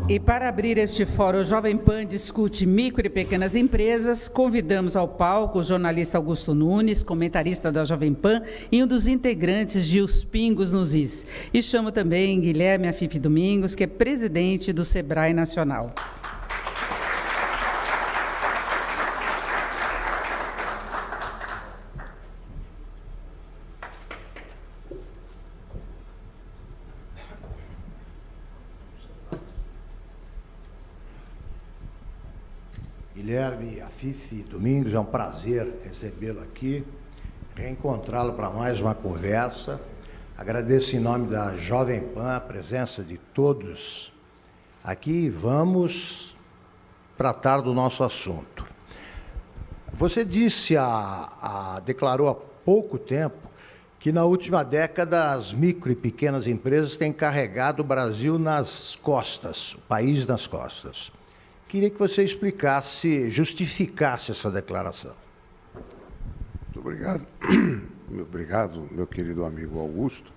E para abrir este fórum, o Jovem Pan discute micro e pequenas empresas. Convidamos ao palco o jornalista Augusto Nunes, comentarista da Jovem Pan e um dos integrantes de Os Pingos nos Is. E chamo também Guilherme Afife Domingos, que é presidente do Sebrae Nacional. Guilherme Afife Domingos, é um prazer recebê-lo aqui, reencontrá-lo para mais uma conversa. Agradeço em nome da Jovem Pan a presença de todos aqui. Vamos tratar do nosso assunto. Você disse, declarou há pouco tempo que na última década as micro e pequenas empresas têm carregado o Brasil nas costas, o país nas costas. Queria que você explicasse, justificasse essa declaração. Muito obrigado. Obrigado, meu querido amigo Augusto.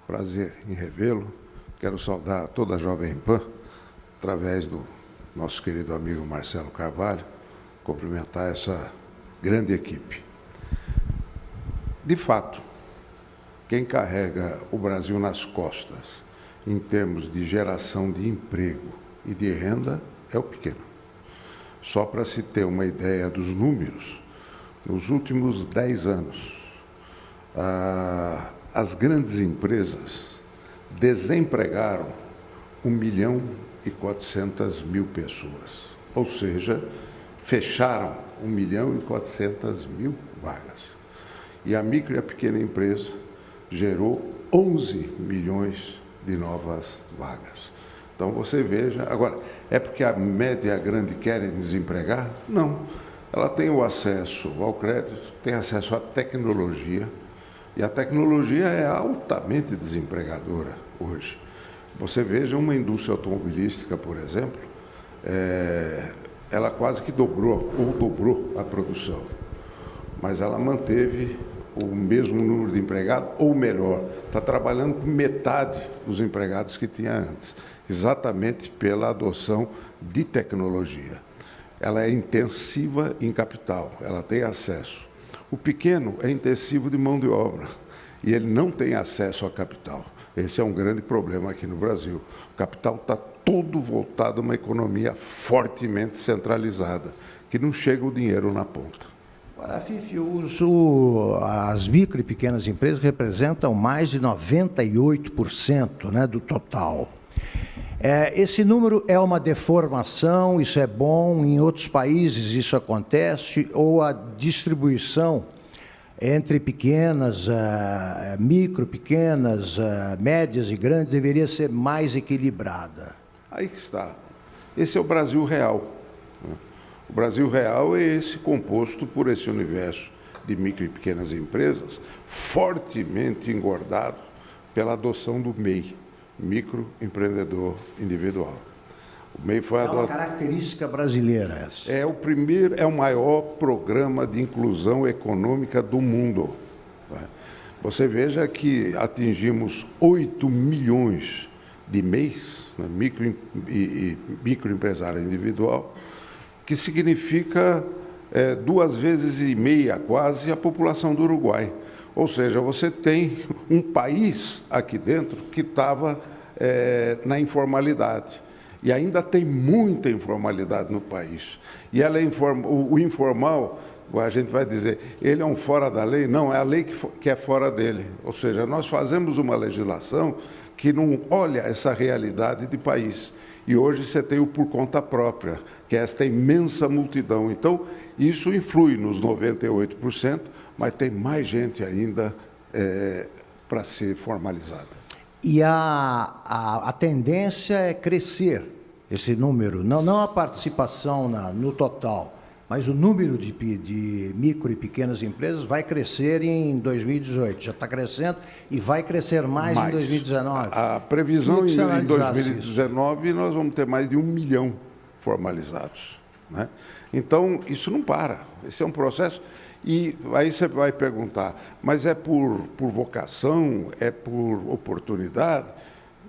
Prazer em revê-lo. Quero saudar toda a Jovem Pan, através do nosso querido amigo Marcelo Carvalho, cumprimentar essa grande equipe. De fato, quem carrega o Brasil nas costas, em termos de geração de emprego e de renda, é o pequeno. Só para se ter uma ideia dos números, nos últimos 10 anos, as grandes empresas desempregaram 1.400.000 pessoas, ou seja, fecharam 1.400.000 vagas. E a micro e a pequena empresa gerou 11 milhões de novas vagas. Então, você veja... Agora, é porque a média e a grande querem desempregar? Não. Ela tem o acesso ao crédito, tem acesso à tecnologia, e a tecnologia é altamente desempregadora hoje. Você veja uma indústria automobilística, por exemplo, ela quase que dobrou a produção, mas ela manteve o mesmo número de empregados, ou melhor, está trabalhando com metade dos empregados que tinha antes, exatamente pela adoção de tecnologia. Ela é intensiva em capital, ela tem acesso. O pequeno é intensivo de mão de obra e ele não tem acesso a capital. Esse é um grande problema aqui no Brasil. O capital está todo voltado a uma economia fortemente centralizada, que não chega o dinheiro na ponta. Agora, Afife, as micro e pequenas empresas representam mais de 98%, né, do total. Esse número é uma deformação, isso é bom, em outros países isso acontece, ou a distribuição entre pequenas, micro, pequenas, médias e grandes deveria ser mais equilibrada? Aí que está. Esse é o Brasil real. O Brasil real é esse composto por esse universo de micro e pequenas empresas, fortemente engordado pela adoção do MEI, microempreendedor individual. O MEI foi uma característica brasileira essa. É o maior programa de inclusão econômica do mundo. Você veja que atingimos 8 milhões de MEIs, microempresário individual, que significa 2,5 vezes quase a população do Uruguai. Ou seja, você tem um país aqui dentro que estava na informalidade. E ainda tem muita informalidade no país. E ela o informal, a gente vai dizer, ele é um fora da lei? Não, é a lei que é fora dele. Ou seja, nós fazemos uma legislação que não olha essa realidade de país. E hoje você tem o por conta própria, que é esta imensa multidão. Então, isso influi nos 98%, mas tem mais gente ainda para ser formalizada. E a tendência é crescer esse número, não a participação no total, mas o número de micro e pequenas empresas vai crescer em 2018, já está crescendo e vai crescer mais em 2019. A previsão em 2019 nós vamos ter mais de 1 milhão formalizados, né? Então, isso não para, esse é um processo. E aí você vai perguntar, mas é por vocação, é por oportunidade?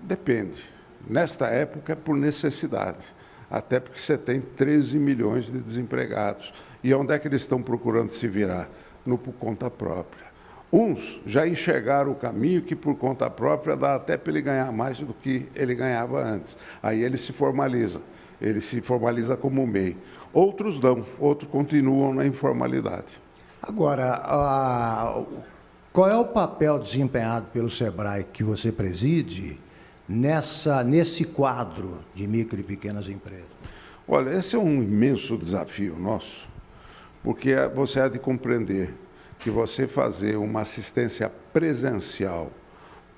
Depende. nesta época, por necessidade. Até porque você tem 13 milhões de desempregados. E onde é que eles estão procurando se virar? No por conta própria. Uns já enxergaram o caminho que, por conta própria, dá até para ele ganhar mais do que ele ganhava antes. Aí ele se formaliza como MEI. Outros não, outros continuam na informalidade. Agora, qual é o papel desempenhado pelo SEBRAE que você preside nesse quadro de micro e pequenas empresas? Olha, esse é um imenso desafio nosso, porque você há de compreender que você fazer uma assistência presencial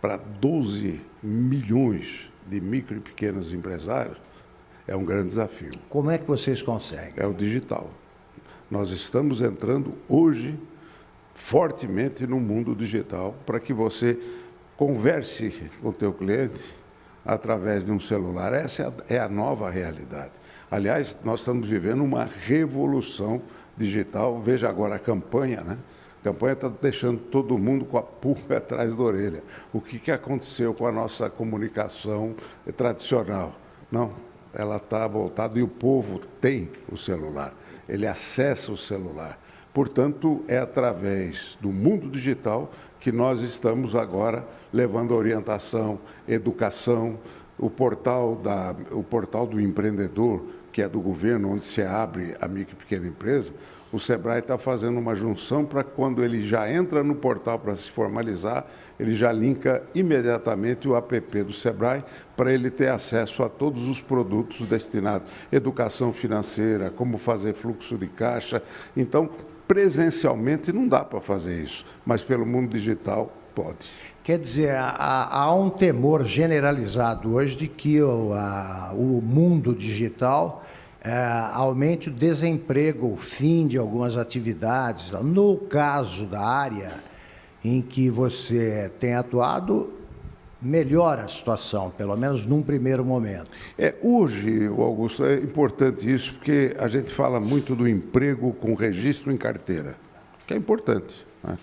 para 12 milhões de micro e pequenos empresários é um grande desafio. Como é que vocês conseguem? É o digital. Nós estamos entrando hoje fortemente no mundo digital para que você converse com o teu cliente através de um celular. Essa é a nova realidade. Aliás, nós estamos vivendo uma revolução digital. Veja agora a campanha, né? A campanha está deixando todo mundo com a pulga atrás da orelha. O que aconteceu com a nossa comunicação tradicional? Não, ela está voltada e o povo tem o celular, ele acessa o celular. Portanto, é através do mundo digital que nós estamos agora levando orientação, educação, o portal do empreendedor, que é do governo, onde se abre a micro e pequena empresa. O SEBRAE está fazendo uma junção para quando ele já entra no portal para se formalizar, ele já linka imediatamente o app do SEBRAE para ele ter acesso a todos os produtos destinados à educação financeira, como fazer fluxo de caixa. Então, presencialmente não dá para fazer isso, mas pelo mundo digital pode. Quer dizer, há um temor generalizado hoje de que o mundo digital aumente o desemprego, o fim de algumas atividades. No caso da área em que você tem atuado, melhora a situação, pelo menos num primeiro momento. Hoje, Augusto, é importante isso, porque a gente fala muito do emprego com registro em carteira, que é importante, né?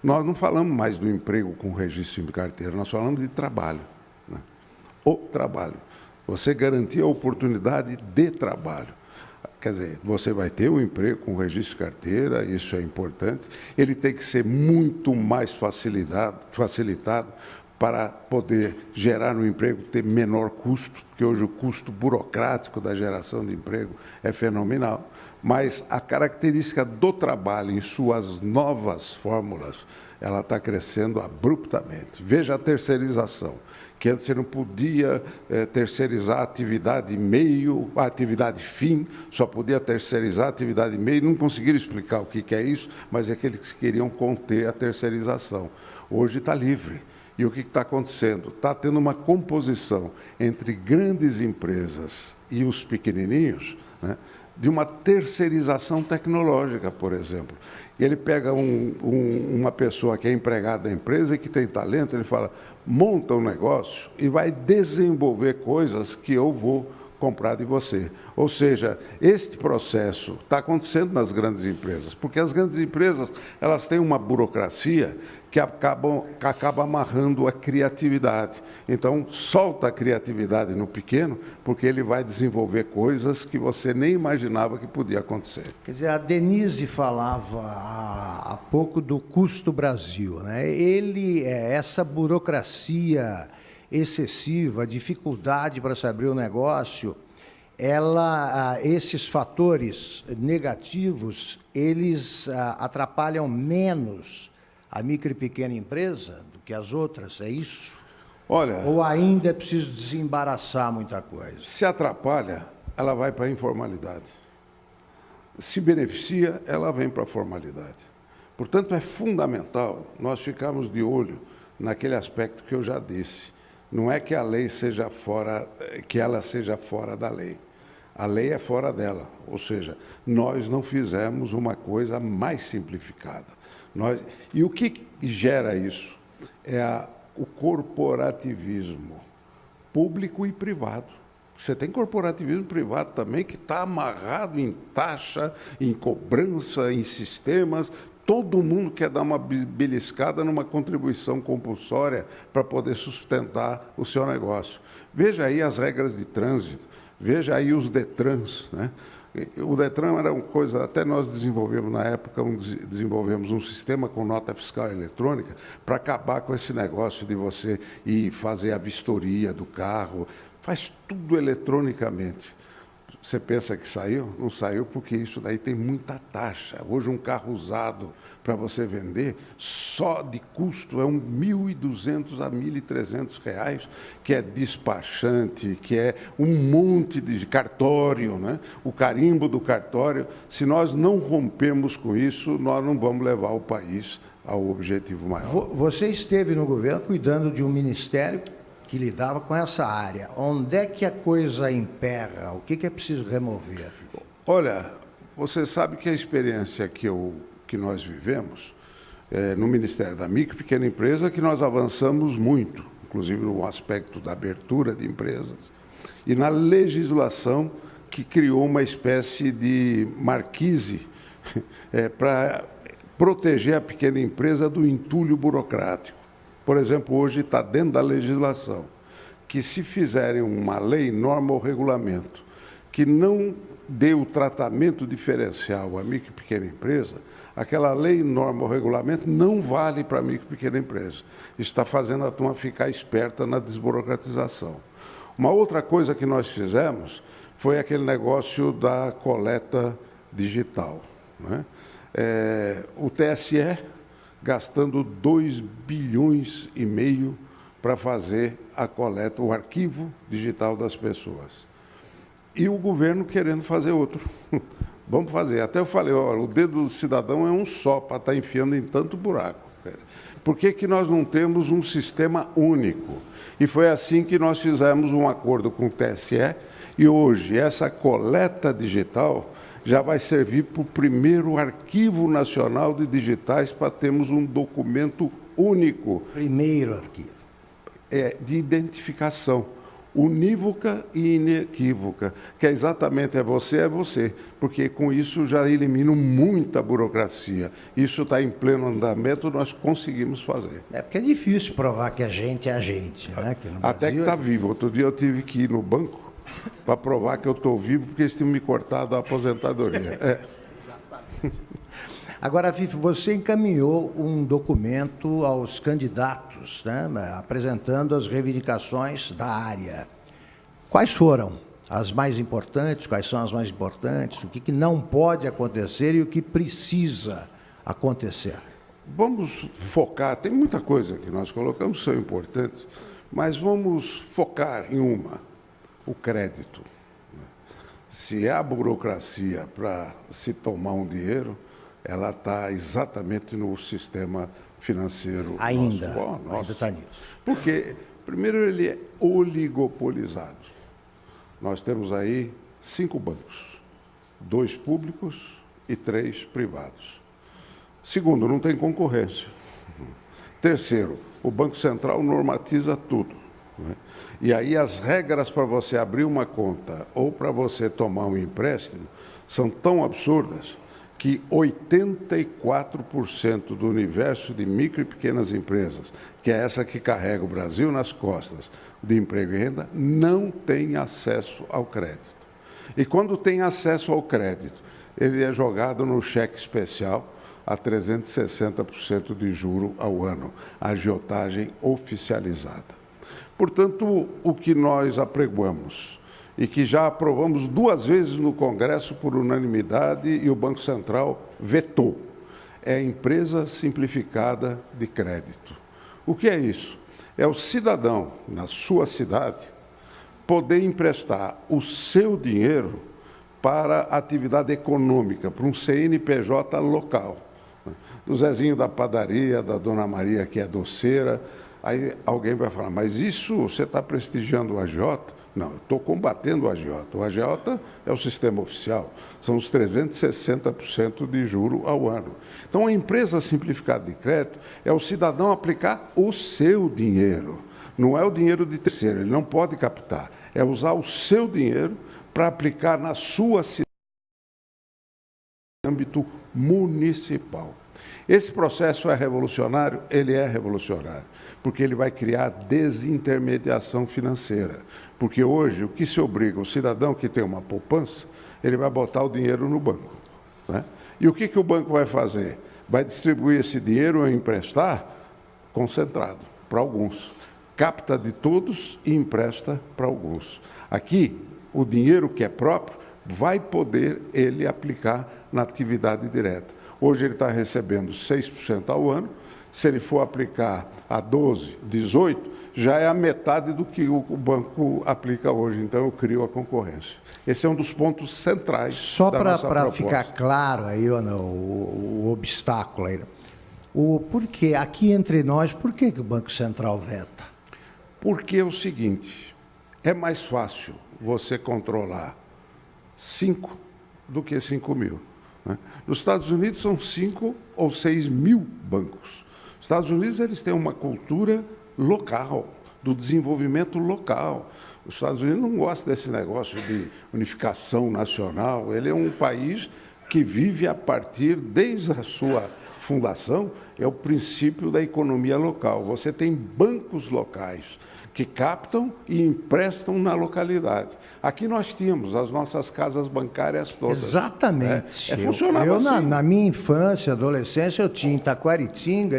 Nós não falamos mais do emprego com registro em carteira, nós falamos de trabalho, né? O trabalho. Você garantir a oportunidade de trabalho. Quer dizer, você vai ter um emprego com registro de carteira, isso é importante. Ele tem que ser muito mais facilitado para poder gerar um emprego, ter menor custo, porque hoje o custo burocrático da geração de emprego é fenomenal. Mas a característica do trabalho em suas novas fórmulas, ela está crescendo abruptamente. Veja a terceirização, que antes você não podia terceirizar a atividade meio, a atividade fim, só podia terceirizar a atividade meio, não conseguiram explicar o que é isso, mas é que eles queriam conter a terceirização. Hoje está livre. E o que está acontecendo? Está tendo uma composição entre grandes empresas e os pequenininhos, né, de uma terceirização tecnológica, por exemplo. Ele pega uma pessoa que é empregada da empresa e que tem talento, ele fala, monta um negócio e vai desenvolver coisas que eu vou comprar de você. Ou seja, este processo está acontecendo nas grandes empresas, porque as grandes empresas elas têm uma burocracia que acaba amarrando a criatividade. Então, solta a criatividade no pequeno, porque ele vai desenvolver coisas que você nem imaginava que podia acontecer. Quer dizer, a Denise falava há pouco do custo Brasil, né? Essa burocracia excessiva, a dificuldade para se abrir o negócio, esses fatores negativos, eles atrapalham menos a micro e pequena empresa do que as outras, é isso? Olha, ou ainda é preciso desembaraçar muita coisa? Se atrapalha, ela vai para a informalidade. Se beneficia, ela vem para a formalidade. Portanto, é fundamental nós ficarmos de olho naquele aspecto que eu já disse. Não é que a lei seja fora, que ela seja fora da lei. A lei é fora dela, ou seja, nós não fizemos uma coisa mais simplificada. E o que gera isso? É o corporativismo público e privado. Você tem corporativismo privado também que está amarrado em taxa, em cobrança, em sistemas. Todo mundo quer dar uma beliscada numa contribuição compulsória para poder sustentar o seu negócio. Veja aí as regras de trânsito, veja aí os DETRANs, né? O DETRAN era uma coisa, até nós desenvolvemos na época, desenvolvemos um sistema com nota fiscal eletrônica para acabar com esse negócio de você ir fazer a vistoria do carro, faz tudo eletronicamente. Você pensa que saiu? Não saiu porque isso daí tem muita taxa. Hoje um carro usado para você vender, só de custo é R$ 1.200 a R$ 1.300, que é despachante, que é um monte de cartório, né? O carimbo do cartório. Se nós não rompermos com isso, nós não vamos levar o país ao objetivo maior. Você esteve no governo cuidando de um ministério que lidava com essa área. Onde é que a coisa emperra? O que é preciso remover? Olha, você sabe que a experiência que nós vivemos no Ministério da Micro e Pequena Empresa, que nós avançamos muito, inclusive no aspecto da abertura de empresas, e na legislação que criou uma espécie de marquise para proteger a pequena empresa do entulho burocrático. Por exemplo, hoje está dentro da legislação que se fizerem uma lei, norma ou regulamento que não dê o tratamento diferencial à micro e pequena empresa, aquela lei, norma ou regulamento não vale para a micro e pequena empresa. Está fazendo a turma ficar esperta na desburocratização. Uma outra coisa que nós fizemos foi aquele negócio da coleta digital, né? O TSE gastando 2,5 bilhões para fazer a coleta, o arquivo digital das pessoas. E o governo querendo fazer outro. Vamos fazer. Até eu falei, olha, o dedo do cidadão é um só para estar enfiando em tanto buraco. Por que nós não temos um sistema único? E foi assim que nós fizemos um acordo com o TSE, e hoje essa coleta digital já vai servir para o primeiro arquivo nacional de digitais para termos um documento único. Primeiro arquivo. De identificação, unívoca e inequívoca, que é exatamente é você, porque com isso já elimina muita burocracia. Isso está em pleno andamento, nós conseguimos fazer. Porque é difícil provar que a gente é a gente, né? Até que está vivo. Outro dia eu tive que ir no banco para provar que eu estou vivo, porque eles tinham me cortado a aposentadoria. Exatamente. Agora, Fife, você encaminhou um documento aos candidatos, né, apresentando as reivindicações da área. Quais foram as mais importantes? Quais são as mais importantes? O que não pode acontecer e o que precisa acontecer? Vamos focar, tem muita coisa que nós colocamos que são importantes, mas vamos focar em uma. O crédito. Se há burocracia para se tomar um dinheiro, ela está exatamente no sistema financeiro ainda nosso. Ainda está nisso. Porque, primeiro, ele é oligopolizado. Nós temos aí 5 bancos, 2 públicos e 3 privados. Segundo, não tem concorrência. Terceiro, o Banco Central normatiza tudo, né? E aí as regras para você abrir uma conta ou para você tomar um empréstimo são tão absurdas que 84% do universo de micro e pequenas empresas, que é essa que carrega o Brasil nas costas de emprego e renda, não tem acesso ao crédito. E quando tem acesso ao crédito, ele é jogado no cheque especial a 360% de juro ao ano, a agiotagem oficializada. Portanto, o que nós apregoamos e que já aprovamos 2 vezes no Congresso por unanimidade e o Banco Central vetou, é a empresa simplificada de crédito. O que é isso? É o cidadão, na sua cidade, poder emprestar o seu dinheiro para atividade econômica, para um CNPJ local. Do Zezinho da padaria, da Dona Maria, que é doceira. Aí alguém vai falar, mas isso você está prestigiando o agiota? Não, eu estou combatendo o agiota. O agiota é o sistema oficial, são os 360% de juro ao ano. Então, a empresa simplificada de crédito é o cidadão aplicar o seu dinheiro, não é o dinheiro de terceiro, ele não pode captar, é usar o seu dinheiro para aplicar na sua cidade, no âmbito municipal. Esse processo é revolucionário? Ele é revolucionário, porque ele vai criar desintermediação financeira. Porque hoje, o que se obriga o cidadão que tem uma poupança, ele vai botar o dinheiro no banco, né? E o que o banco vai fazer? Vai distribuir esse dinheiro ou emprestar concentrado para alguns. Capta de todos e empresta para alguns. Aqui, o dinheiro que é próprio vai poder ele aplicar na atividade direta. Hoje ele está recebendo 6% ao ano. Se ele for aplicar a 12, 18, já é a metade do que o banco aplica hoje. Então, eu crio a concorrência. Esse é um dos pontos centrais só da nossa proposta. Só para ficar claro aí, o obstáculo aí. Porque aqui entre nós, por que o Banco Central veta? Porque é o seguinte, é mais fácil você controlar 5 do que 5 mil. Né? Nos Estados Unidos são 5 ou 6 mil bancos. Os Estados Unidos eles têm uma cultura local, do desenvolvimento local. Os Estados Unidos não gostam desse negócio de unificação nacional. Ele é um país que vive a partir, desde a sua fundação, é o princípio da economia local. Você tem bancos locais que captam e emprestam na localidade. Aqui nós tínhamos as nossas casas bancárias todas. Exatamente. Funcionava assim. Na minha infância, adolescência, eu tinha em Taquaritinga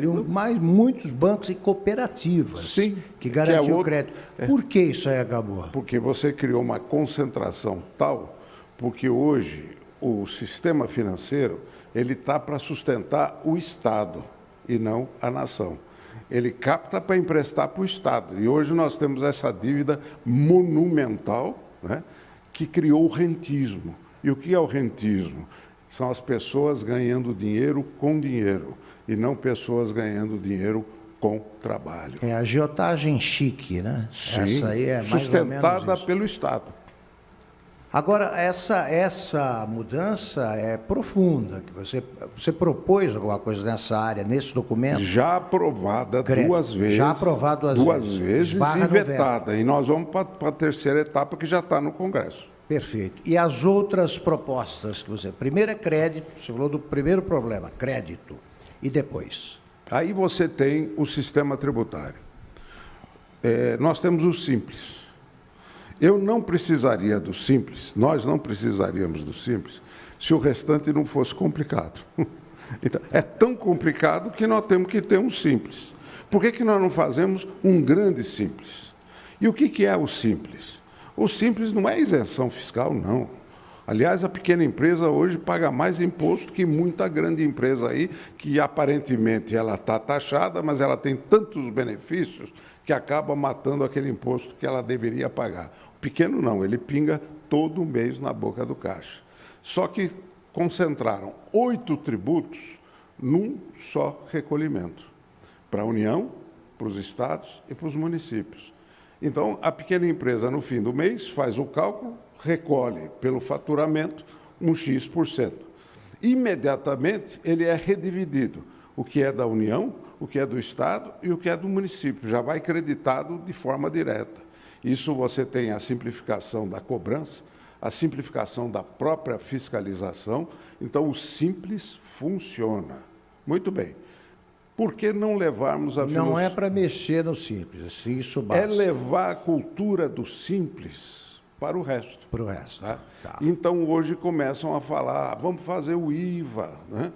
muitos bancos e cooperativas. Sim, que garantiam o crédito. Por que isso aí acabou? Porque você criou uma concentração tal, porque hoje o sistema financeiro ele está para sustentar o Estado e não a nação. Ele capta para emprestar para o Estado. E hoje nós temos essa dívida monumental, né, que criou o rentismo. E o que é o rentismo? São as pessoas ganhando dinheiro com dinheiro e não pessoas ganhando dinheiro com trabalho. É a agiotagem chique, né? Sim, essa aí é mais sustentada pelo Estado. Agora, essa mudança é profunda, que você propôs alguma coisa nessa área, nesse documento? Já aprovada duas vezes. Já aprovada duas vezes. E vetada. E nós vamos para a terceira etapa, que já está no Congresso. Perfeito. E as outras propostas que você... Primeiro é crédito, você falou do primeiro problema, crédito. E depois? Aí você tem o sistema tributário. Nós temos o Simples. Eu não precisaria do Simples, nós não precisaríamos do Simples, se o restante não fosse complicado. Então, é tão complicado que nós temos que ter um Simples. Por que nós não fazemos um grande Simples? E o que é o Simples? O Simples não é isenção fiscal, não. Aliás, a pequena empresa hoje paga mais imposto que muita grande empresa aí, que aparentemente ela está taxada, mas ela tem tantos benefícios que acaba matando aquele imposto que ela deveria pagar. O pequeno não, ele pinga todo mês na boca do caixa. Só que concentraram 8 tributos num só recolhimento, para a União, para os estados e para os municípios. Então, a pequena empresa, no fim do mês, faz o cálculo, recolhe pelo faturamento um X%. Imediatamente, ele é redividido, o que é da União, o que é do Estado e o que é do município. Já vai creditado de forma direta. Isso você tem a simplificação da cobrança, a simplificação da própria fiscalização. Então, o Simples funciona. Muito bem. Por que não levarmos a filosofia? Não é para mexer no Simples, isso basta. É levar a cultura do Simples para o resto. Para o resto. Tá? Tá. Então, hoje começam a falar, vamos fazer o IVA, né?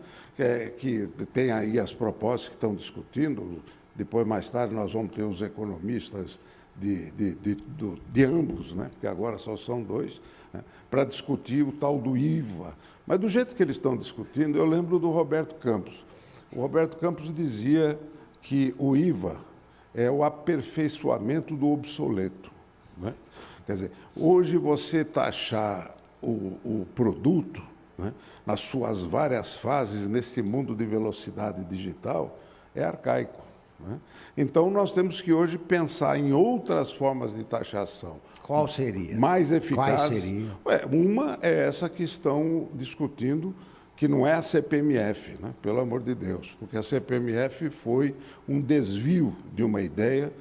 Que tem aí as propostas que estão discutindo. Depois, mais tarde, nós vamos ter os economistas de ambos, né? Porque agora só são 2, né? Para discutir o tal do IVA. Mas do jeito que eles estão discutindo, eu lembro do Roberto Campos. O Roberto Campos dizia que o IVA é o aperfeiçoamento do obsoleto, né? Quer dizer, hoje você taxar o produto, né, nas suas várias fases, nesse mundo de velocidade digital, é arcaico, né? Então, nós temos que hoje pensar em outras formas de taxação. Qual seria? Mais eficazes. Quais seriam? Uma é essa que estão discutindo, que não é a CPMF, né? Pelo amor de Deus, porque a CPMF foi um desvio de uma ideia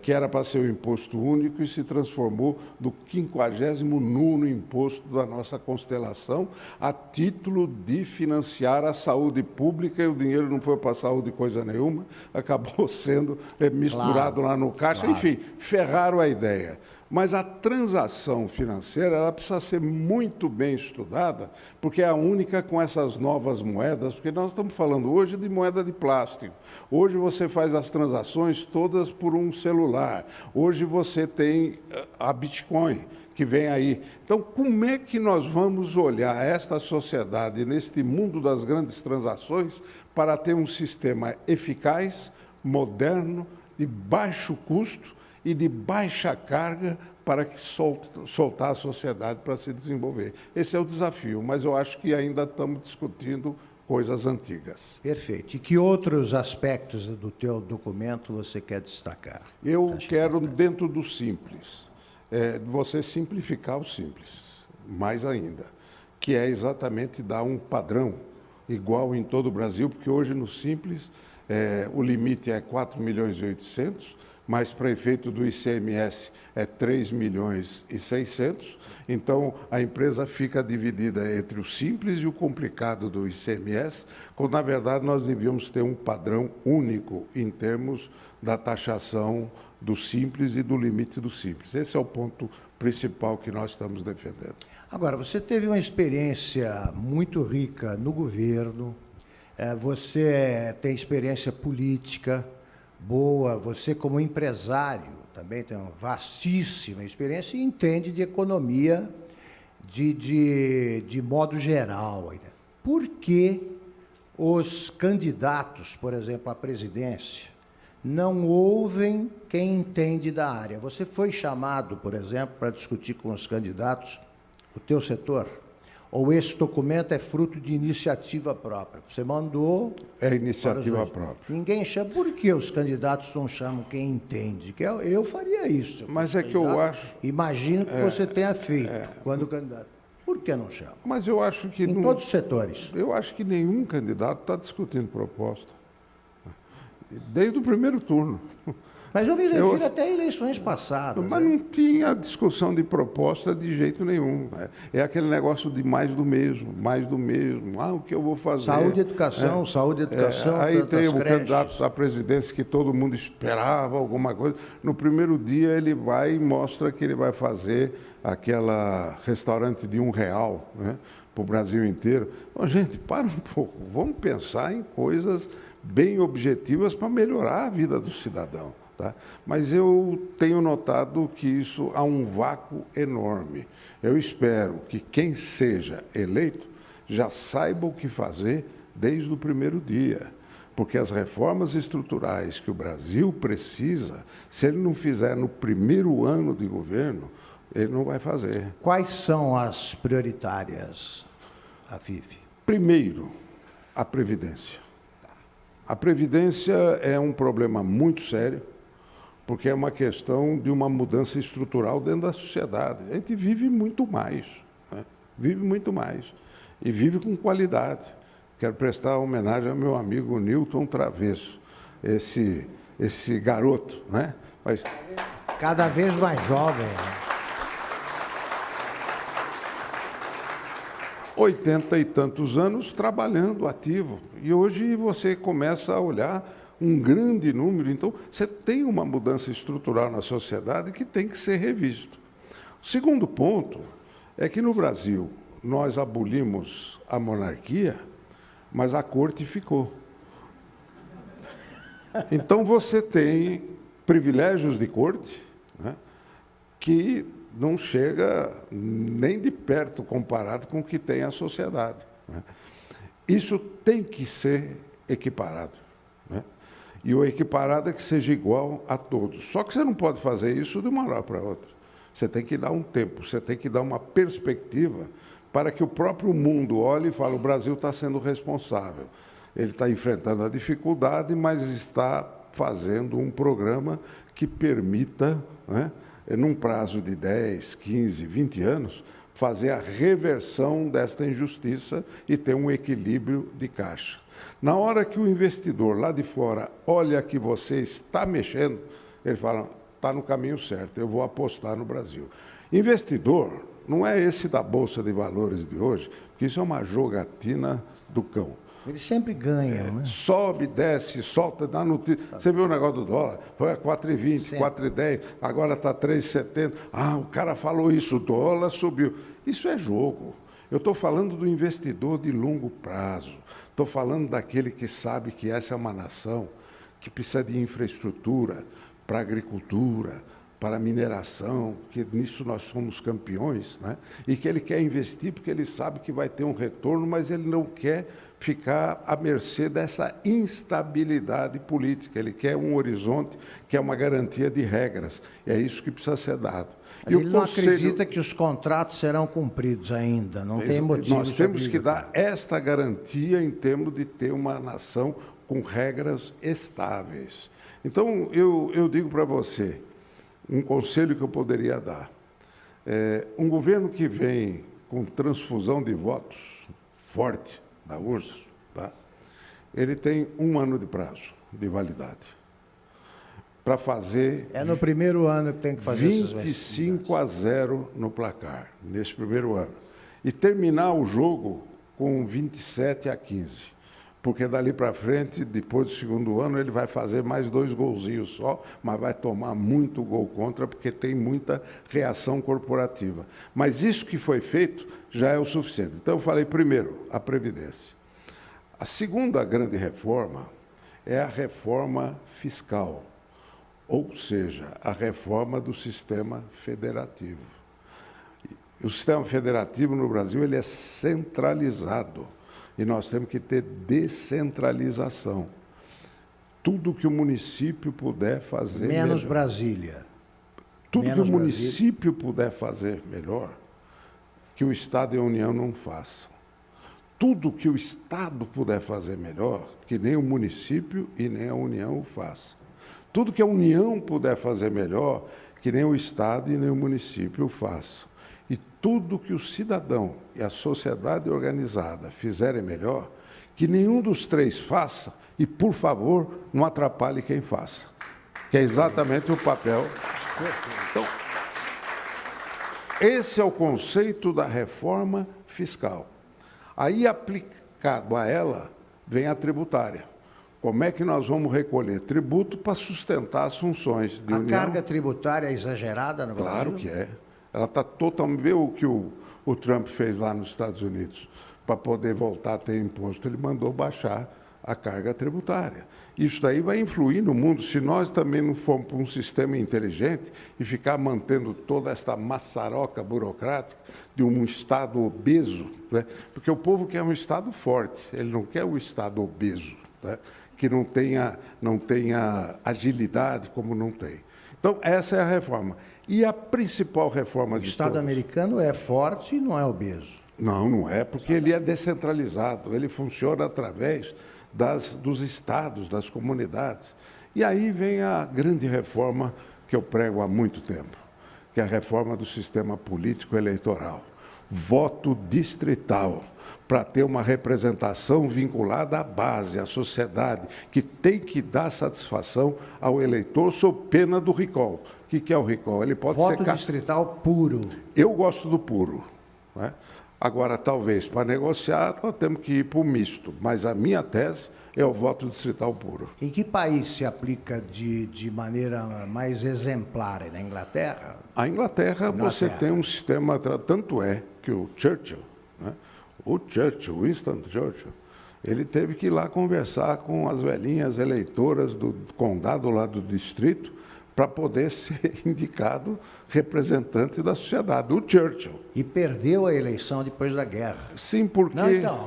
que era para ser o imposto único e se transformou no 59º imposto da nossa constelação, a título de financiar a saúde pública, e o dinheiro não foi para a saúde coisa nenhuma, acabou sendo misturado lá no caixa, enfim, ferraram a ideia. Mas a transação financeira, ela precisa ser muito bem estudada, porque é a única com essas novas moedas, porque nós estamos falando hoje de moeda de plástico. Hoje você faz as transações todas por um celular. Hoje você tem a Bitcoin, que vem aí. Então, como é que nós vamos olhar esta sociedade, neste mundo das grandes transações, para ter um sistema eficaz, moderno, de baixo custo, e de baixa carga para que soltar a sociedade para se desenvolver? Esse é o desafio, mas eu acho que ainda estamos discutindo coisas antigas. Perfeito. E que outros aspectos do teu documento você quer destacar? Eu quero, dentro do simples, você simplificar o simples, mais ainda, que é exatamente dar um padrão igual em todo o Brasil, porque hoje no simples o limite é 4.800.000, mas para efeito do ICMS é 3.600.000, então a empresa fica dividida entre o simples e o complicado do ICMS, quando na verdade nós devíamos ter um padrão único em termos da taxação do simples e do limite do simples. Esse é o ponto principal que nós estamos defendendo. Agora, você teve uma experiência muito rica no governo, você tem experiência política boa, você como empresário também tem uma vastíssima experiência e entende de economia de modo geral. Por que os candidatos, por exemplo, à presidência, não ouvem quem entende da área? Você foi chamado, por exemplo, para discutir com os candidatos o teu setor? Ou esse documento é fruto de iniciativa própria? Você mandou... É iniciativa própria. Ninguém chama. Por que os candidatos não chamam quem entende? Que eu faria isso. Mas é que eu acho... Imagino que você tenha feito quando o candidato... Por que não chama? Mas eu acho que... Em todos os setores. Eu acho que nenhum candidato está discutindo proposta. Desde o primeiro turno. Mas eu me refiro até a eleições passadas. Mas não tinha discussão de proposta de jeito nenhum. É aquele negócio de mais do mesmo, mais do mesmo. O que eu vou fazer? Saúde e educação, saúde e educação. Aí tem o candidato à presidência que todo mundo esperava alguma coisa. No primeiro dia ele vai e mostra que ele vai fazer aquela restaurante de R$1, né, para o Brasil inteiro. Então, gente, para um pouco. Vamos pensar em coisas bem objetivas para melhorar a vida do cidadão. Tá? Mas eu tenho notado que isso há um vácuo enorme. Eu espero que quem seja eleito já saiba o que fazer desde o primeiro dia, porque as reformas estruturais que o Brasil precisa, se ele não fizer no primeiro ano de governo, ele não vai fazer. Quais são as prioritárias, Afif? Primeiro, a Previdência. A Previdência é um problema muito sério, porque é uma questão de uma mudança estrutural dentro da sociedade. A gente vive muito mais, né? Vive muito mais, e vive com qualidade. Quero prestar homenagem ao meu amigo Newton Travesso, esse garoto, né? Mas... cada vez mais jovem. 80 e tantos anos trabalhando ativo, e hoje você começa a olhar um grande número, então você tem uma mudança estrutural na sociedade que tem que ser revisto. O segundo ponto é que no Brasil nós abolimos a monarquia, mas a corte ficou. Então você tem privilégios de corte, né, que não chega nem de perto comparado com o que tem a sociedade, né. Isso tem que ser equiparado, né? E o equiparado é que seja igual a todos. Só que você não pode fazer isso de uma hora para outra. Você tem que dar um tempo, você tem que dar uma perspectiva para que o próprio mundo olhe e fale: o Brasil está sendo responsável. Ele está enfrentando a dificuldade, mas está fazendo um programa que permita, né, num prazo de 10, 15, 20 anos, fazer a reversão desta injustiça e ter um equilíbrio de caixa. Na hora que o investidor lá de fora olha que você está mexendo, ele fala, está no caminho certo, eu vou apostar no Brasil. Investidor não é esse da Bolsa de Valores de hoje, porque isso é uma jogatina do cão. Eles sempre ganham, né? Sobe, desce, solta, dá notícia. Você viu o negócio do dólar? Foi a 4,20, 4,10, agora está 3,70. Ah, o cara falou isso, o dólar subiu. Isso é jogo. Eu estou falando do investidor de longo prazo. Estou falando daquele que sabe que essa é uma nação que precisa de infraestrutura para a agricultura, para a mineração, que nisso nós somos campeões, né? E que ele quer investir porque ele sabe que vai ter um retorno, mas ele não quer ficar à mercê dessa instabilidade política. Ele quer um horizonte, quer uma garantia de regras. É isso que precisa ser dado. E ele não acredita que os contratos serão cumpridos ainda, não tem motivo. Nós temos que dar esta garantia em termos de ter uma nação com regras estáveis. Então, eu digo para você, um conselho que eu poderia dar. Um governo que vem com transfusão de votos forte da URSS, tá? Ele tem 1 ano de prazo de validade para fazer... É no primeiro ano que tem que fazer 25-0 no placar, nesse primeiro ano. E terminar o jogo com 27-15. Porque dali para frente, depois do segundo ano, ele vai fazer mais 2 golzinhos só, mas vai tomar muito gol contra, porque tem muita reação corporativa. Mas isso que foi feito já é o suficiente. Então, eu falei primeiro, a Previdência. A segunda grande reforma é a reforma fiscal, ou seja, a reforma do sistema federativo. O sistema federativo no Brasil ele é centralizado. E nós temos que ter descentralização. Tudo que o município puder fazer menos melhor. Brasília. Tudo menos que o município puder fazer melhor, que o Estado e a União não façam. Tudo que o Estado puder fazer melhor, que nem o município e nem a União o façam. Tudo que a União puder fazer melhor, que nem o Estado e nem o município o façam. E tudo que o cidadão e a sociedade organizada fizerem melhor, que nenhum dos 3 faça e, por favor, não atrapalhe quem faça. Que é exatamente o papel. Então, esse é o conceito da reforma fiscal. Aí, aplicado a ela, vem a tributária. Como é que nós vamos recolher tributo para sustentar as funções de União? A carga tributária é exagerada no Brasil? Claro que é. Ela está totalmente... Vê o que o Trump fez lá nos Estados Unidos para poder voltar a ter imposto. Ele mandou baixar a carga tributária. Isso daí vai influir no mundo. Se nós também não formos para um sistema inteligente e ficar mantendo toda esta maçaroca burocrática de um Estado obeso, né? Porque o povo quer um Estado forte, ele não quer um Estado obeso, né? Que não tenha agilidade como não tem. Então, essa é a reforma. E a principal reforma de todas... O Estado americano é forte e não é obeso. Não, não é, porque ele é descentralizado, ele funciona através dos estados, das comunidades. E aí vem a grande reforma que eu prego há muito tempo, que é a reforma do sistema político eleitoral. Voto distrital, para ter uma representação vinculada à base, à sociedade, que tem que dar satisfação ao eleitor sob pena do recall. O que é o recall? Ele pode ser... Voto distrital puro. Eu gosto do puro, né? Agora, talvez, para negociar, nós temos que ir para o misto, mas a minha tese é o voto distrital puro. Em que país se aplica de maneira mais exemplar? Na Inglaterra? A Inglaterra, você tem um sistema, tanto é que o Churchill, né? Winston Churchill, ele teve que ir lá conversar com as velhinhas eleitoras do condado lá do distrito para poder ser indicado representante da sociedade, o Churchill. E perdeu a eleição depois da guerra. Sim, porque... Não, então,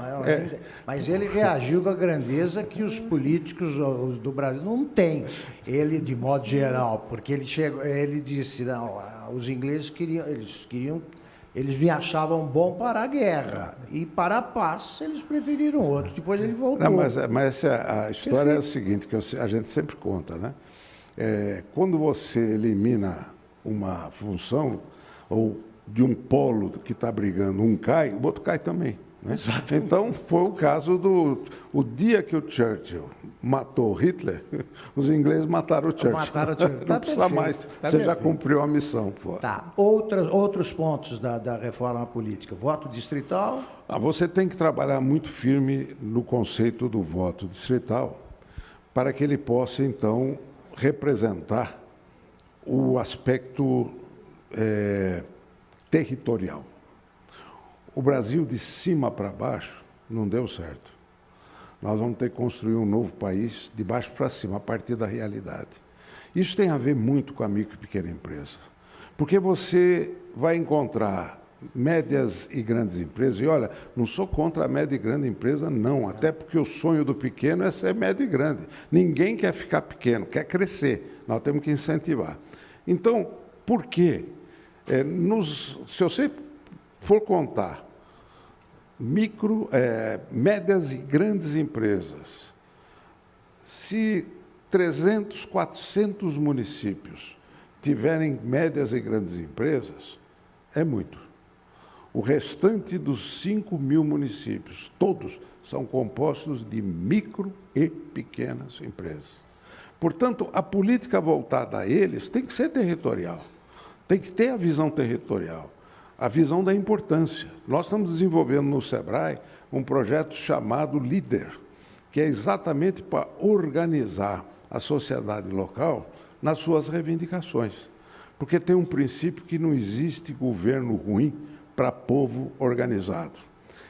mas ele reagiu com a grandeza que os políticos do Brasil não têm. Ele, de modo geral, porque ele disse, não, os ingleses eles me achavam bom para a guerra. E para a paz, eles preferiram outro. Depois ele voltou. Não, mas a história é a seguinte, que a gente sempre conta, né? Quando você elimina uma função, ou de um polo que está brigando, um cai, o outro cai também. né? Então, foi o caso o dia que o Churchill matou Hitler, os ingleses mataram o Churchill. Mataram o Churchill. Não precisa mais, você já cumpriu a missão. Pô. Tá. Outros pontos da reforma política. Voto distrital? Você tem que trabalhar muito firme no conceito do voto distrital para que ele possa, então, representar o aspecto territorial. O Brasil, de cima para baixo, não deu certo. Nós vamos ter que construir um novo país de baixo para cima, a partir da realidade. Isso tem a ver muito com a micro e pequena empresa, porque você vai encontrar médias e grandes empresas, e olha, não sou contra a média e grande empresa, não, até porque o sonho do pequeno é ser médio e grande. Ninguém quer ficar pequeno, quer crescer, nós temos que incentivar. Então, por quê? Se você for contar médias e grandes empresas, se 300, 400 municípios tiverem médias e grandes empresas, é muito. O restante dos 5.000 municípios, todos são compostos de micro e pequenas empresas. Portanto, a política voltada a eles tem que ser territorial, tem que ter a visão territorial, a visão da importância. Nós estamos desenvolvendo no SEBRAE um projeto chamado LEADER, que é exatamente para organizar a sociedade local nas suas reivindicações. Porque tem um princípio que não existe governo ruim para povo organizado.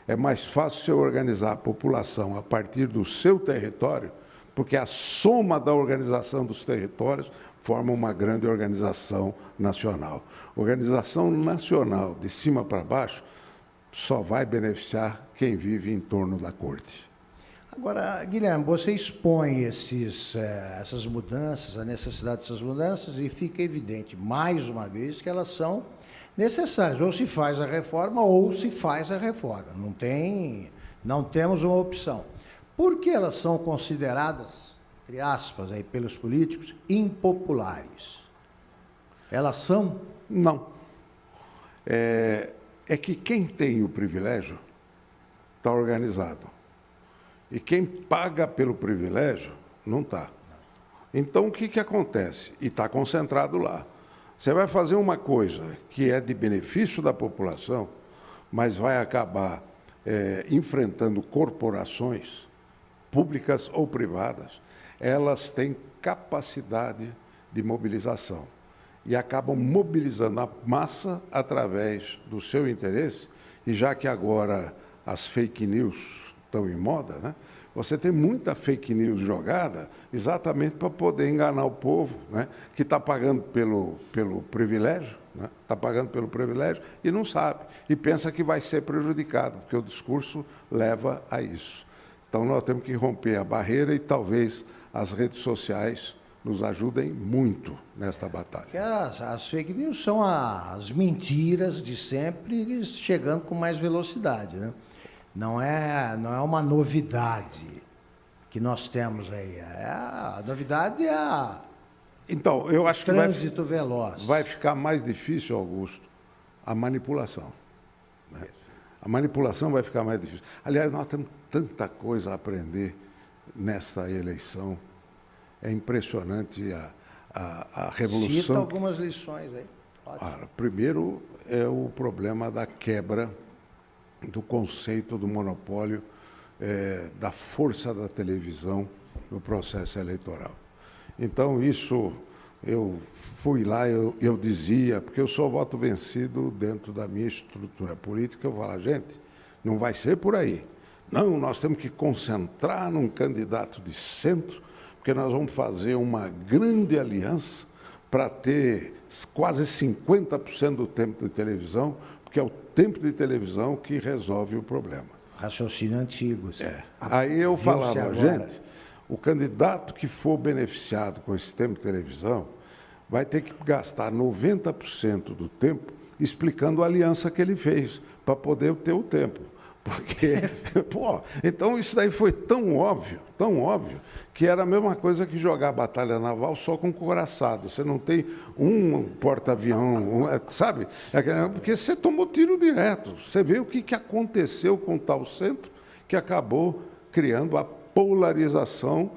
É mais fácil você organizar a população a partir do seu território, porque a soma da organização dos territórios forma uma grande organização nacional. Organização nacional, de cima para baixo, só vai beneficiar quem vive em torno da corte. Agora, Guilherme, você expõe essas mudanças, a necessidade dessas mudanças, e fica evidente, mais uma vez, que elas são necessárias. Ou se faz a reforma, ou se faz a reforma. Não temos uma opção. Por que elas são consideradas, entre aspas, aí, pelos políticos, impopulares? Elas são? Não. É que quem tem o privilégio está organizado. E quem paga pelo privilégio não está. Então, o que acontece? E está concentrado lá. Você vai fazer uma coisa que é de benefício da população, mas vai acabar enfrentando corporações públicas ou privadas. Elas têm capacidade de mobilização e acabam mobilizando a massa através do seu interesse. E já que agora as fake news estão em moda, né? Você tem muita fake news jogada exatamente para poder enganar o povo, né? Que está pagando pelo privilégio, né? Está pagando pelo privilégio e não sabe, e pensa que vai ser prejudicado, porque o discurso leva a isso. Então, nós temos que romper a barreira e talvez as redes sociais nos ajudem muito nesta batalha. As fake news são as mentiras de sempre, chegando com mais velocidade, né? Não é uma novidade que nós temos aí. A novidade é então, eu acho que trânsito veloz. Vai ficar mais difícil, Augusto, a manipulação. Né? A manipulação vai ficar mais difícil. Aliás, nós temos tanta coisa a aprender nesta eleição. É impressionante a revolução. Cita algumas lições aí. Primeiro é o problema da quebra do conceito do monopólio da força da televisão no processo eleitoral. Então, isso, eu fui lá, eu dizia, porque eu sou voto vencido dentro da minha estrutura política, eu falo, gente, não vai ser por aí. Não, nós temos que concentrar num candidato de centro, porque nós vamos fazer uma grande aliança para ter quase 50% do tempo de televisão, porque é o tempo de televisão que resolve o problema. Raciocínio antigo. Aí eu falava, gente, o candidato que for beneficiado com esse tempo de televisão vai ter que gastar 90% do tempo explicando a aliança que ele fez para poder ter o tempo. Porque, pô, então isso daí foi tão óbvio, que era a mesma coisa que jogar a batalha naval só com couraçado. Você não tem um porta-avião, sabe? Porque você tomou tiro direto. Você vê o que aconteceu com tal centro que acabou criando a polarização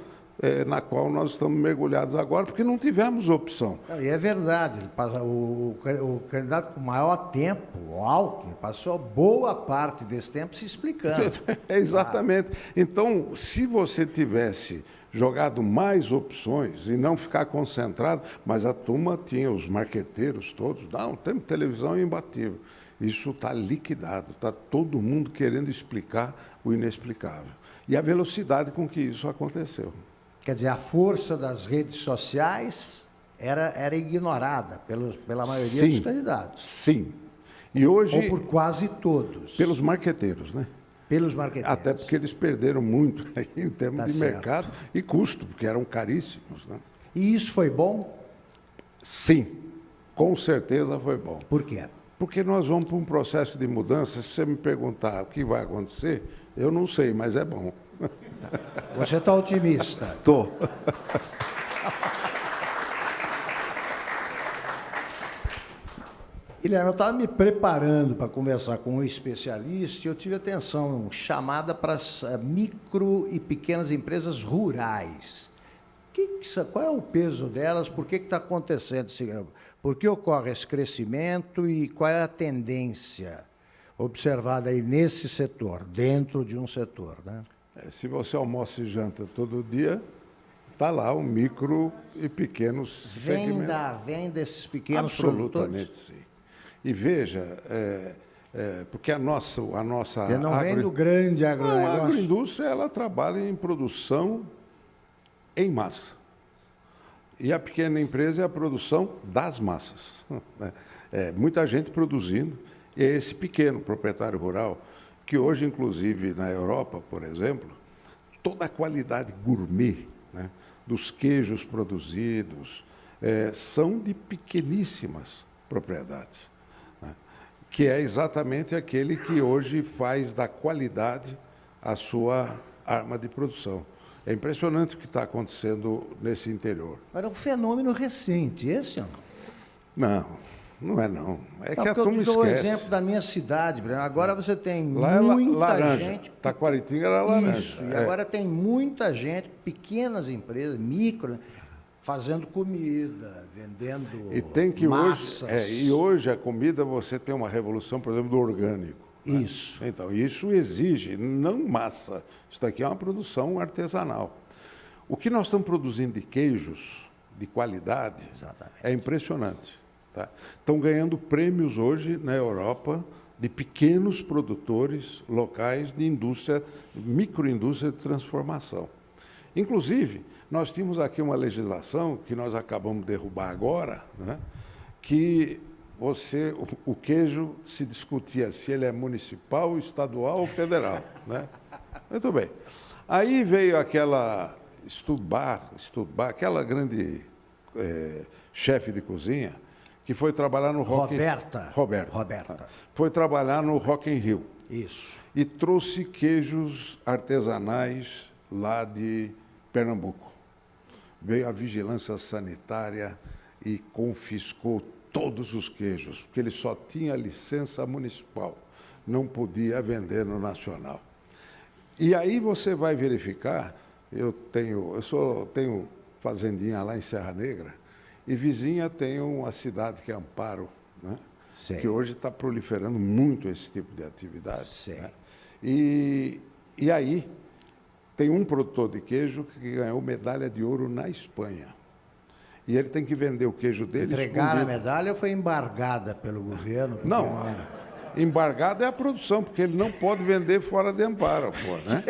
na qual nós estamos mergulhados agora, porque não tivemos opção. Não, e é verdade, o candidato com maior tempo, o Alckmin, passou boa parte desse tempo se explicando. Exatamente. Então, se você tivesse jogado mais opções e não ficar concentrado, mas a turma tinha, os marqueteiros todos, não, temos televisão imbatível. Isso está liquidado, está todo mundo querendo explicar o inexplicável. E a velocidade com que isso aconteceu. Quer dizer, a força das redes sociais era ignorada pela maioria dos candidatos. Sim. E hoje, ou por quase todos. Pelos marqueteiros, né? Pelos marqueteiros. Até porque eles perderam muito em termos de certo. mercado e custo, porque eram caríssimos. Né? E isso foi bom? Sim, com certeza foi bom. Por quê? Porque nós vamos para um processo de mudança. Se você me perguntar o que vai acontecer, eu não sei, mas é bom. Você está otimista? Estou. Guilherme, eu estava me preparando para conversar com um especialista e eu tive atenção chamada para as micro e pequenas empresas rurais. Qual é o peso delas? Por que está acontecendo? Por que ocorre esse crescimento e qual é a tendência observada aí nesse setor, dentro de um setor, né? Se você almoça e janta todo dia, está lá o micro e pequenos segmentos. Vem desses pequenos Absolutamente produtores? Sim. E veja, porque a nossa Ele não vem do grande agronegócio? A agroindústria, ela trabalha em produção em massa. E a pequena empresa é a produção das massas. Muita gente produzindo, e é esse pequeno proprietário rural, que hoje, inclusive, na Europa, por exemplo, toda a qualidade gourmet, né, dos queijos produzidos são de pequeníssimas propriedades, né, que é exatamente aquele que hoje faz da qualidade a sua arma de produção. É impressionante o que está acontecendo nesse interior. Era um fenômeno recente, esse ou não? Não é não. É não, que a turma esquece. Eu dou o exemplo da minha cidade. Agora você tem lá muita laranja. gente... Taquaritinga era laranja. Isso, e agora tem muita gente, pequenas empresas, micro, fazendo comida, vendendo e tem que massas. Hoje a comida você tem uma revolução, por exemplo, do orgânico. Isso. Né? Então, isso exige, não massa. Isso daqui é uma produção artesanal. O que nós estamos produzindo de queijos de qualidade é impressionante. Tá? Estão ganhando prêmios hoje na Europa de pequenos produtores locais de indústria, microindústria de transformação. Inclusive, nós tínhamos aqui uma legislação que nós acabamos de derrubar agora, né, que o queijo se discutia se ele é municipal, estadual ou federal. Né? Muito bem. Aí veio aquela Studbar, aquela grande chefe de cozinha, que foi trabalhar no Roberta. Foi trabalhar no Rock in Rio. Isso. E trouxe queijos artesanais lá de Pernambuco. Veio a vigilância sanitária e confiscou todos os queijos, porque ele só tinha licença municipal, não podia vender no nacional. E aí você vai verificar, eu tenho fazendinha lá em Serra Negra, e vizinha tem uma cidade que é Amparo, né? Que hoje está proliferando muito esse tipo de atividade. Né? E aí tem um produtor de queijo que ganhou medalha de ouro na Espanha. E ele tem que vender o queijo dele. Entregar a medalha ou foi embargada pelo governo? Não, embargada é a produção, porque ele não pode vender fora de Amparo, pô, né?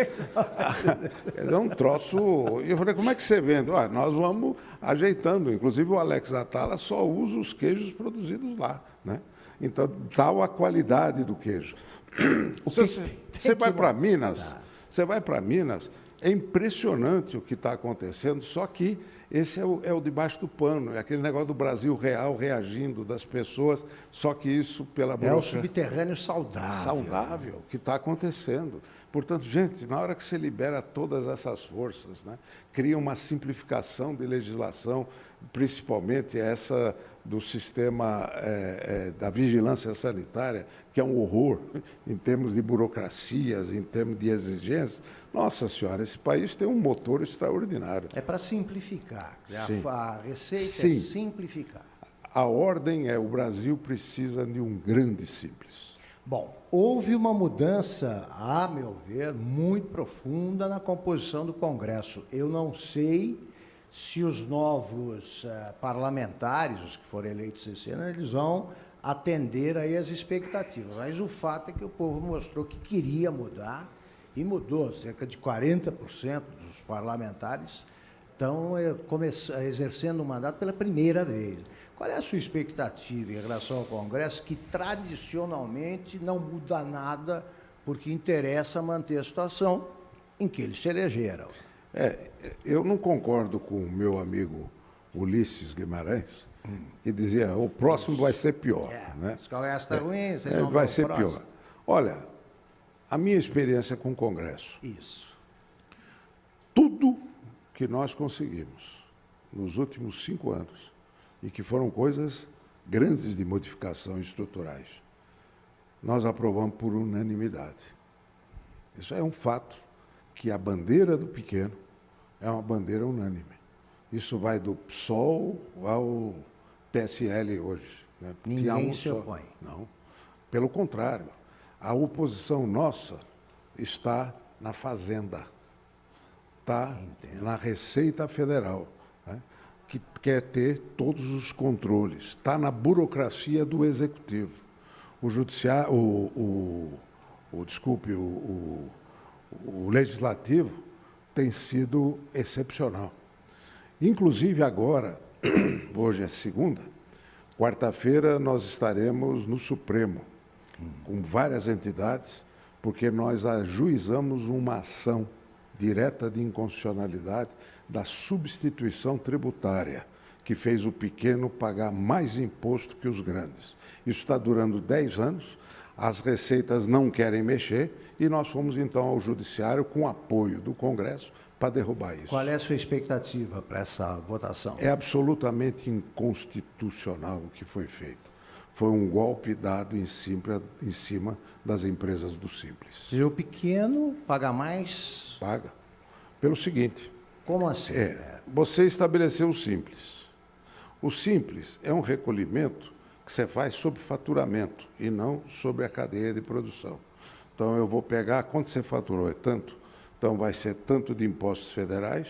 Ele é um troço... E eu falei, como é que você vende? Nós vamos ajeitando. Inclusive, o Alex Atala só usa os queijos produzidos lá, né? Então, tal a qualidade do queijo. Você vai para Minas, é impressionante o que está acontecendo, só que Esse é o debaixo do pano, é aquele negócio do Brasil real reagindo, das pessoas, só que isso pela É o burocracia subterrâneo saudável. saudável que está acontecendo. Portanto, gente, na hora que você libera todas essas forças, né, cria uma simplificação de legislação, principalmente essa do sistema da vigilância sanitária, que é um horror em termos de burocracias, em termos de exigências. Nossa Senhora, esse país tem um motor extraordinário. É para simplificar. Sim. A receita Sim. é simplificar. A ordem é: o Brasil precisa de um grande simples. Bom, houve uma mudança, a meu ver, muito profunda na composição do Congresso. Eu não sei se os novos parlamentares, os que forem eleitos esse ano, eles vão atender aí as expectativas. Mas o fato é que o povo mostrou que queria mudar e mudou. Cerca de 40% dos parlamentares estão exercendo o mandato pela primeira vez. Qual é a sua expectativa em relação ao Congresso, que tradicionalmente não muda nada, porque interessa manter a situação em que eles se elegeram? Eu não concordo com o meu amigo Ulisses Guimarães, que dizia: o próximo vai ser pior. Né? Se o Congresso está ruim, vocês não vai vão ser ao próximo. pior. Olha, a minha experiência com o Congresso, Isso. tudo que nós conseguimos nos últimos 5 anos, e que foram coisas grandes de modificação estruturais, nós aprovamos por unanimidade. Isso é um fato, que a bandeira do pequeno é uma bandeira unânime. Isso vai do PSOL ao PSL hoje. Né? Ninguém se opõe. Não. Pelo contrário, a oposição nossa está na Fazenda, está na Receita Federal, né? Que quer ter todos os controles, está na burocracia do Executivo. O Judiciário, o Legislativo tem sido excepcional. Inclusive agora, hoje é segunda, quarta-feira nós estaremos no Supremo, com várias entidades, porque nós ajuizamos uma ação direta de inconstitucionalidade da substituição tributária, que fez o pequeno pagar mais imposto que os grandes. Isso está durando 10 anos, as receitas não querem mexer, e nós fomos então ao Judiciário com apoio do Congresso para derrubar isso. Qual é a sua expectativa para essa votação? É absolutamente inconstitucional o que foi feito. Foi um golpe dado em cima das empresas do Simples. E o pequeno paga mais? Paga. Pelo seguinte... Como assim? Você estabeleceu o Simples. O Simples é um recolhimento que você faz sobre faturamento e não sobre a cadeia de produção. Então, eu vou pegar, quanto você faturou é tanto, então vai ser tanto de impostos federais,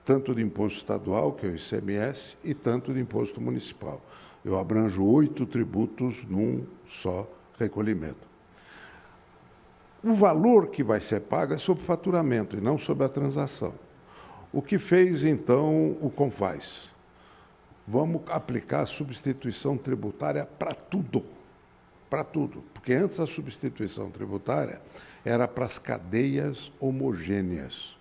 tanto de imposto estadual, que é o ICMS, e tanto de imposto municipal. Eu abranjo 8 tributos num só recolhimento. O valor que vai ser pago é sobre faturamento e não sobre a transação. O que fez, então, o Confaz? Vamos aplicar a substituição tributária para tudo. Para tudo. Porque antes a substituição tributária era para as cadeias homogêneas.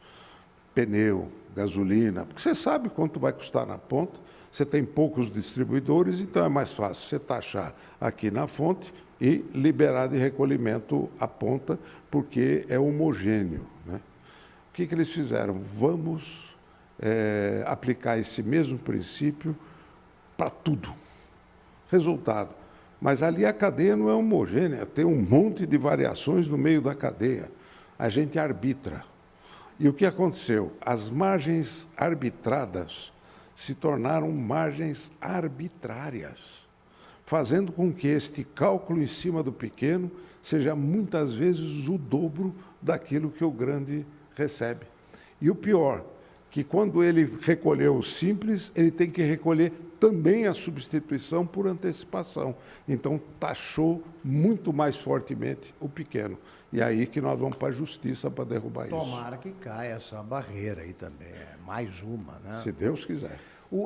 Pneu, gasolina, porque você sabe quanto vai custar na ponta, você tem poucos distribuidores, então é mais fácil você taxar aqui na fonte e liberar de recolhimento a ponta, porque é homogêneo, né? O que eles fizeram? Vamos aplicar esse mesmo princípio para tudo. Resultado. Mas ali a cadeia não é homogênea, tem um monte de variações no meio da cadeia. A gente arbitra. E o que aconteceu? As margens arbitradas se tornaram margens arbitrárias, fazendo com que este cálculo em cima do pequeno seja muitas vezes o dobro daquilo que o grande recebe. E o pior, que quando ele recolheu o simples, ele tem que recolher também a substituição por antecipação. Então, taxou muito mais fortemente o pequeno. E aí que nós vamos para a justiça para derrubar isso. Tomara que caia essa barreira aí também, mais uma, né? Se Deus quiser.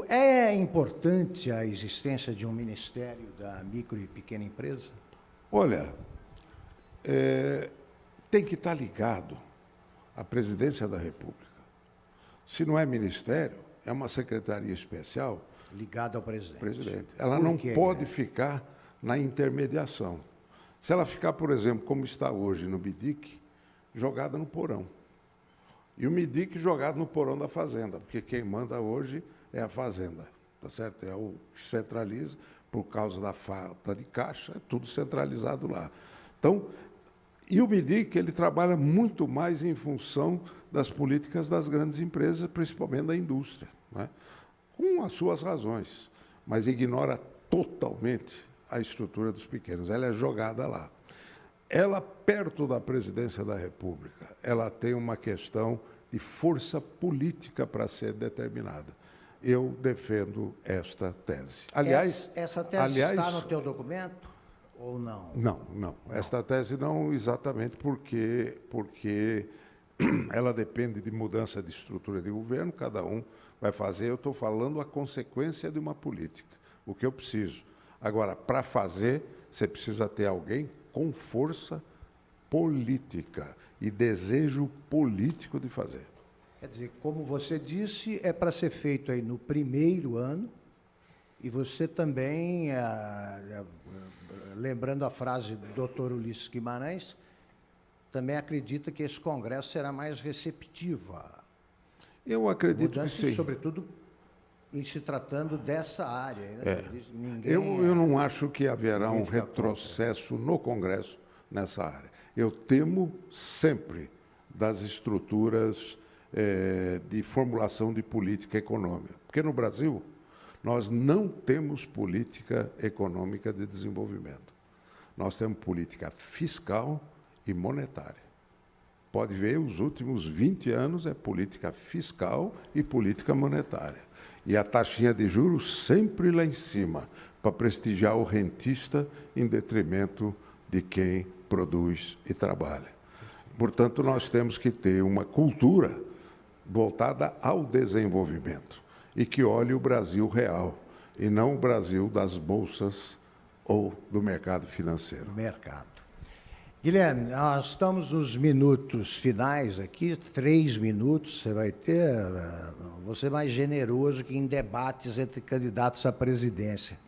É importante a existência de um Ministério da Micro e Pequena Empresa? Olha, tem que estar ligado à Presidência da República. Se não é ministério, é uma secretaria especial Ligada ao presidente. presidente. Ela Por não quê? pode ficar na intermediação. Se ela ficar, por exemplo, como está hoje no BIDIC, jogada no porão. E o MIDIC jogado no porão da Fazenda, porque quem manda hoje é a Fazenda, tá certo? É o que centraliza, por causa da falta de caixa, é tudo centralizado lá. Então, e o MIDIC, ele trabalha muito mais em função das políticas das grandes empresas, principalmente da indústria, né? Com as suas razões, mas ignora totalmente a estrutura dos pequenos. Ela é jogada lá. Ela, perto da presidência da República, ela tem uma questão de força política para ser determinada. Eu defendo esta tese. Aliás, essa tese está no teu documento ou não? Não. Esta tese não, exatamente porque ela depende de mudança de estrutura de governo, cada um vai fazer. Eu estou falando a consequência de uma política, o que eu preciso. Agora, para fazer, você precisa ter alguém com força política e desejo político de fazer. Quer dizer, como você disse, é para ser feito aí no primeiro ano, e você também, lembrando a frase do Dr. Ulisses Guimarães, também acredita que esse Congresso será mais receptivo à Eu acredito mudança, que sim. sobretudo em se tratando dessa área. Né? Eu não acho que haverá um retrocesso no Congresso nessa área. Eu temo sempre das estruturas de formulação de política econômica. Porque no Brasil, nós não temos política econômica de desenvolvimento. Nós temos política fiscal e monetária. Pode ver, os últimos 20 anos é política fiscal e política monetária. E a taxinha de juros sempre lá em cima, para prestigiar o rentista em detrimento de quem produz e trabalha. Portanto, nós temos que ter uma cultura voltada ao desenvolvimento e que olhe o Brasil real e não o Brasil das bolsas ou do mercado financeiro. Mercado. Guilherme, nós estamos nos minutos finais aqui, 3 minutos, você vai ter, vou ser mais generoso que em debates entre candidatos à presidência.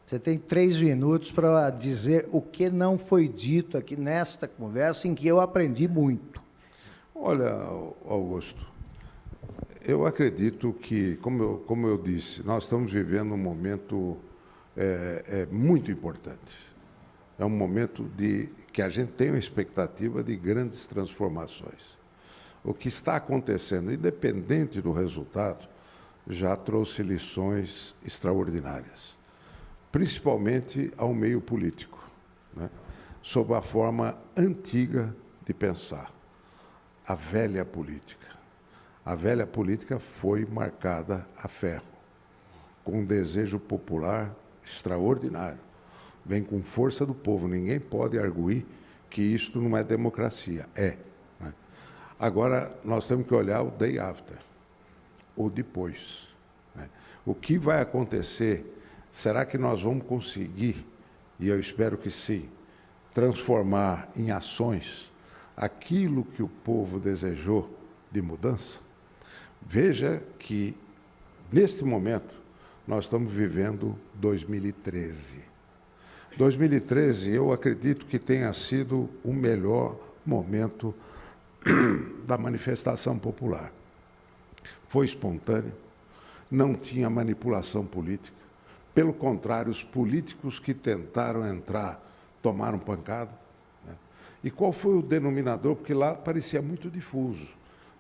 Você tem 3 minutos para dizer o que não foi dito aqui nesta conversa, em que eu aprendi muito. Olha, Augusto, eu acredito que, como eu disse, nós estamos vivendo um momento muito importante. É um momento que a gente tem uma expectativa de grandes transformações. O que está acontecendo, independente do resultado, já trouxe lições extraordinárias, principalmente ao meio político, né? Sob a forma antiga de pensar, a velha política. A velha política foi marcada a ferro, com um desejo popular extraordinário. Vem com força do povo, ninguém pode arguir que isto não é democracia. Né? Agora, nós temos que olhar o day after, o depois. Né? O que vai acontecer? Será que nós vamos conseguir, e eu espero que sim, transformar em ações aquilo que o povo desejou de mudança? Veja que, neste momento, nós estamos vivendo 2013. 2013, eu acredito que tenha sido o melhor momento da manifestação popular. Foi espontâneo, não tinha manipulação política. Pelo contrário, os políticos que tentaram entrar tomaram pancada. Né? E qual foi o denominador? Porque lá parecia muito difuso.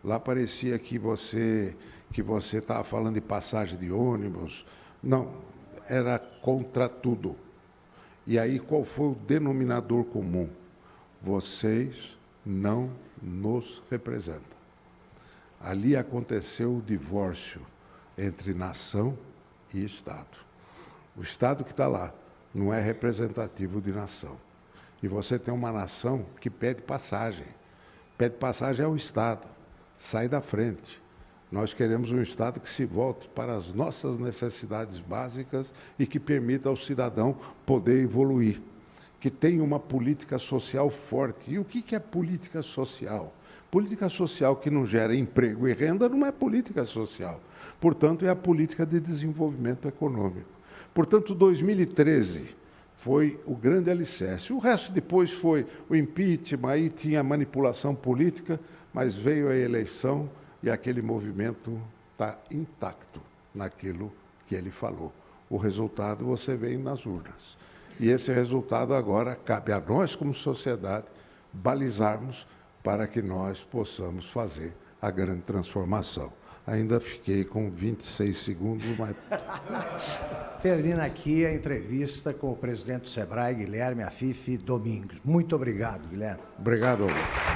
Lá parecia que você estava falando de passagem de ônibus. Não, era contra tudo. E aí, qual foi o denominador comum? Vocês não nos representam. Ali aconteceu o divórcio entre nação e Estado. O Estado que está lá não é representativo de nação. E você tem uma nação que pede passagem. Pede passagem ao Estado. Sai da frente. Nós queremos um Estado que se volte para as nossas necessidades básicas e que permita ao cidadão poder evoluir, que tenha uma política social forte. E o que é política social? Política social que não gera emprego e renda não é política social. Portanto, é a política de desenvolvimento econômico. Portanto, 2013 foi o grande alicerce. O resto depois foi o impeachment, aí tinha manipulação política, mas veio a eleição e aquele movimento está intacto naquilo que ele falou. O resultado você vê nas urnas. E esse resultado agora cabe a nós, como sociedade, balizarmos para que nós possamos fazer a grande transformação. Ainda fiquei com 26 segundos, mas... Termina aqui a entrevista com o presidente do SEBRAE, Guilherme Afife Domingos. Muito obrigado, Guilherme. Obrigado, Augusto.